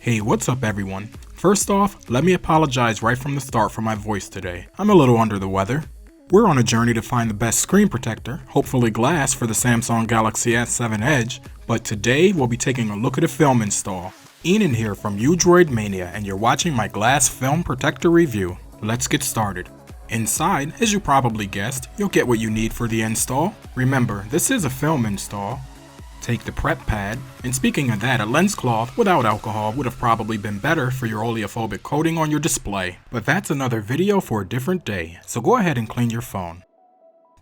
Hey, what's up everyone? First off, let me apologize right from the start for my voice today. I'm a little under the weather. We're on a journey to find the best screen protector, hopefully glass for the Samsung Galaxy S7 Edge, but today we'll be taking a look at a film install. Ian here from Droid Mania, and you're watching my glass film protector review. Let's get started. Inside, as you probably guessed, you'll get what you need for the install. Remember, this is a film install. Take the prep pad, and speaking of that, a lens cloth without alcohol would have probably been better for your oleophobic coating on your display. But that's another video for a different day, so go ahead and clean your phone.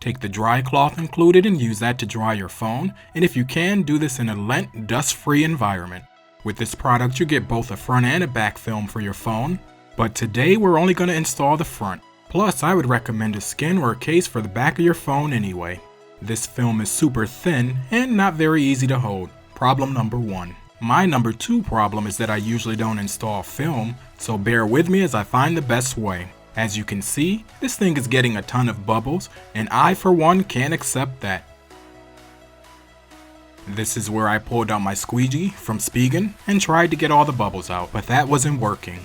Take the dry cloth included and use that to dry your phone, and if you can, do this in a lint, dust-free environment. With this product you get both a front and a back film for your phone, but today we're only going to install the front. Plus, I would recommend a skin or a case for the back of your phone anyway. This film is super thin and not very easy to hold. Problem number one. My number two problem is that I usually don't install film, so bear with me as I find the best way. As you can see, this thing is getting a ton of bubbles, and I for one can't accept that. This is where I pulled out my squeegee from Spigen and tried to get all the bubbles out, but that wasn't working.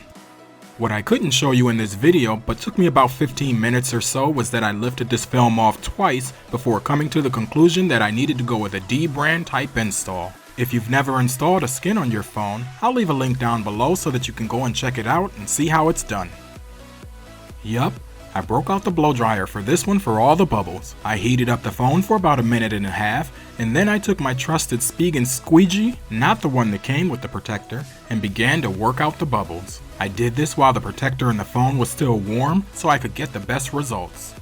What I couldn't show you in this video, but took me about 15 minutes or so, was that I lifted this film off twice before coming to the conclusion that I needed to go with a D brand type install. If you've never installed a skin on your phone, I'll leave a link down below so that you can go and check it out and see how it's done. Yup, I broke out the blow dryer for this one for all the bubbles. I heated up the phone for about a minute and a half, and then I took my trusted Spigen squeegee, not the one that came with the protector, and began to work out the bubbles. I did this while the protector in the phone was still warm so I could get the best results.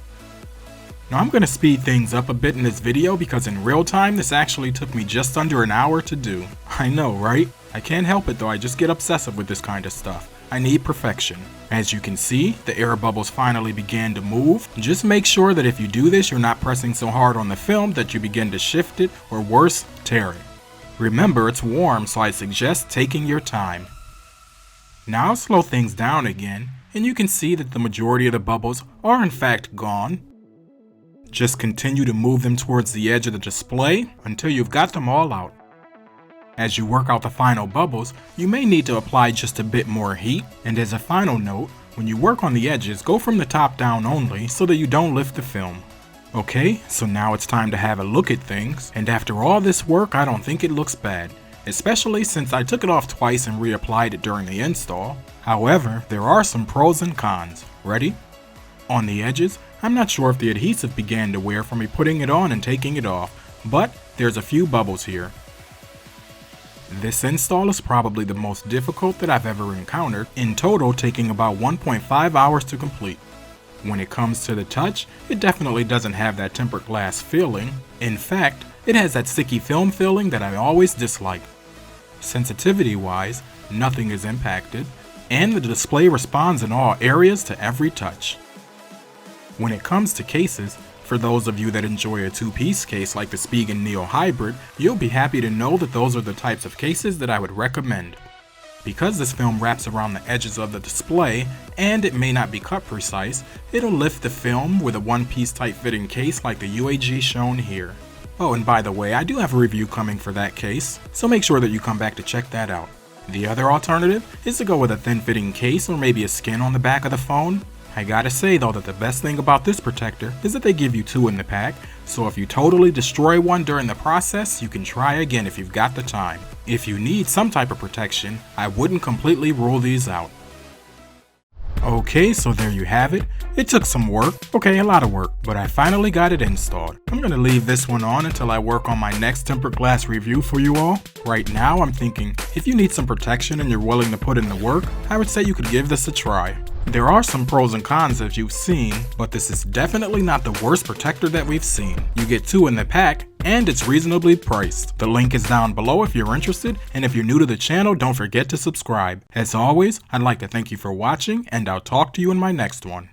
Now I'm going to speed things up a bit in this video because in real time this actually took me just under an hour to do. I know, right? I can't help it though, I just get obsessive with this kind of stuff. I need perfection. As you can see, the air bubbles finally began to move. Just make sure that if you do this, you're not pressing so hard on the film that you begin to shift it, or worse, tear it. Remember, it's warm, so I suggest taking your time. Now I'll slow things down again, and you can see that the majority of the bubbles are in fact gone. Just continue to move them towards the edge of the display until you've got them all out. As you work out the final bubbles, you may need to apply just a bit more heat, and as a final note, when you work on the edges, go from the top down only so that you don't lift the film. Okay, so now it's time to have a look at things, and after all this work I don't think it looks bad, especially since I took it off twice and reapplied it during the install. However, there are some pros and cons. Ready? On the edges, I'm not sure if the adhesive began to wear from me putting it on and taking it off, but there's a few bubbles here. This install is probably the most difficult that I've ever encountered, in total taking about 1.5 hours to complete. When it comes to the touch, it definitely doesn't have that tempered glass feeling. In fact, it has that sticky film feeling that I always dislike. Sensitivity wise, nothing is impacted, and the display responds in all areas to every touch. When it comes to cases, for those of you that enjoy a two-piece case like the Spigen Neo Hybrid, you'll be happy to know that those are the types of cases that I would recommend. Because this film wraps around the edges of the display, and it may not be cut precise, it'll lift the film with a one-piece tight-fitting case like the UAG shown here. Oh, and by the way, I do have a review coming for that case, so make sure that you come back to check that out. The other alternative is to go with a thin-fitting case or maybe a skin on the back of the phone. I gotta say though that the best thing about this protector is that they give you two in the pack, so if you totally destroy one during the process, you can try again if you've got the time. If you need some type of protection, I wouldn't completely rule these out. Okay, so there you have it. It took some work, okay, a lot of work, but I finally got it installed. I'm gonna leave this one on until I work on my next tempered glass review for you all. Right now, I'm thinking, if you need some protection and you're willing to put in the work, I would say you could give this a try. There are some pros and cons as you've seen, but this is definitely not the worst protector that we've seen. You get two in the pack, and it's reasonably priced. The link is down below if you're interested, and if you're new to the channel, don't forget to subscribe. As always, I'd like to thank you for watching, and I'll talk to you in my next one.